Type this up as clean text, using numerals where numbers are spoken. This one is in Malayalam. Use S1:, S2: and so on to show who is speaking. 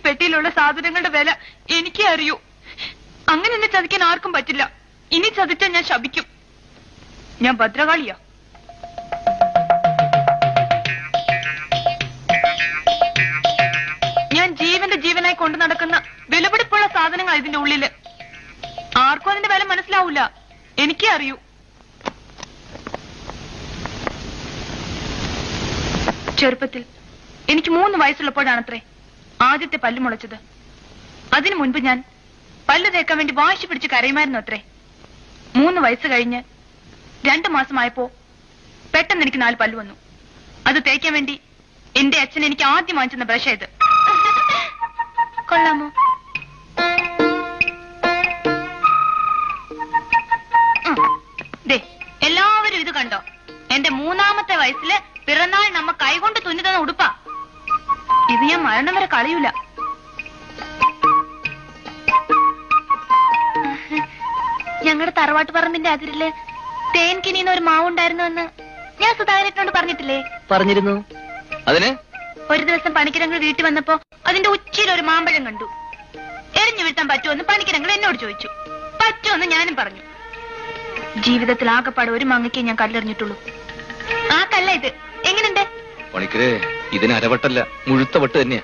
S1: പെട്ടിയിലുള്ള സാധനങ്ങളുടെ വില എനിക്കേ അറിയൂ. അങ്ങനെ എന്നെ ചതിക്കാൻ ആർക്കും പറ്റില്ല. ഇനി ചതിച്ചാൽ ഞാൻ ശപിക്കും. ഞാൻ ഭദ്രകാളിയാ. ഞാൻ ജീവന്റെ ജീവനായി കൊണ്ടു നടക്കുന്ന വിലപിടിപ്പുള്ള സാധനങ്ങൾ ഇതിന്റെ ഉള്ളില്. ആർക്കും അതിന്റെ വില മനസ്സിലാവൂല. എനിക്കേ അറിയൂ. ചെറുപ്പത്തിൽ എനിക്ക് 3 വയസ്സുള്ളപ്പോഴാണത്രേ ആദ്യത്തെ പല്ല് മുളച്ചത്. അതിനു മുൻപ് ഞാൻ പല്ല് തേക്കാൻ വേണ്ടി വാശി പിടിച്ച് കരയുമായിരുന്നു അത്രേ. 3 വയസ്സ് കഴിഞ്ഞ് 2 മാസമായപ്പോ പെട്ടെന്ന് എനിക്ക് 4 പല്ല് വന്നു. അത് തേക്കാൻ വേണ്ടി എന്റെ അച്ഛൻ എനിക്ക് ആദ്യം വാങ്ങിച്ചെന്ന ബ്രഷ് ഇത്. കൊള്ളാമോ? എല്ലാവരും ഇത് കണ്ടോ? എന്റെ 3ാമത്തെ വയസ്സില് പിറന്നാൾ നമ്മ കൈകൊണ്ട് തുന്നി തന്ന ഉടുപ്പാ. ഇത് ഞാൻ മരണം വരെ കളയൂല. ഞങ്ങളുടെ തറവാട്ട് പറമ്പിന്റെ അതിരില് തേൻകിനിന്ന് ഒരു മാവുണ്ടായിരുന്നുവെന്ന് ഞാൻ സുധാകരനോട് പറഞ്ഞിട്ടില്ലേ?
S2: പറഞ്ഞിരുന്നു. അതിന്
S1: ഒരു ദിവസം പണിക്കിരങ്ങൾ വീട്ടിൽ വന്നപ്പോ അതിന്റെ ഉച്ചയിൽ ഒരു മാമ്പഴം കണ്ടു. എറിഞ്ഞു വീഴ്ത്താൻ പറ്റുമെന്ന് പണിക്കിരങ്ങൾ എന്നോട് ചോദിച്ചു. പറ്റുമെന്ന് ഞാനും പറഞ്ഞു. ജീവിതത്തിൽ ആകെപ്പാട് ഒരു മാങ്ങയ്ക്കേ ഞാൻ കല്ലെറിഞ്ഞിട്ടുള്ളൂ. ആ കല്ല ഇത്. എങ്ങനെയുണ്ട്?
S2: പണിക്കരെ, ഇതിന് അരവട്ടല്ല, മുഴുത്ത വട്ട് തന്നെയാ.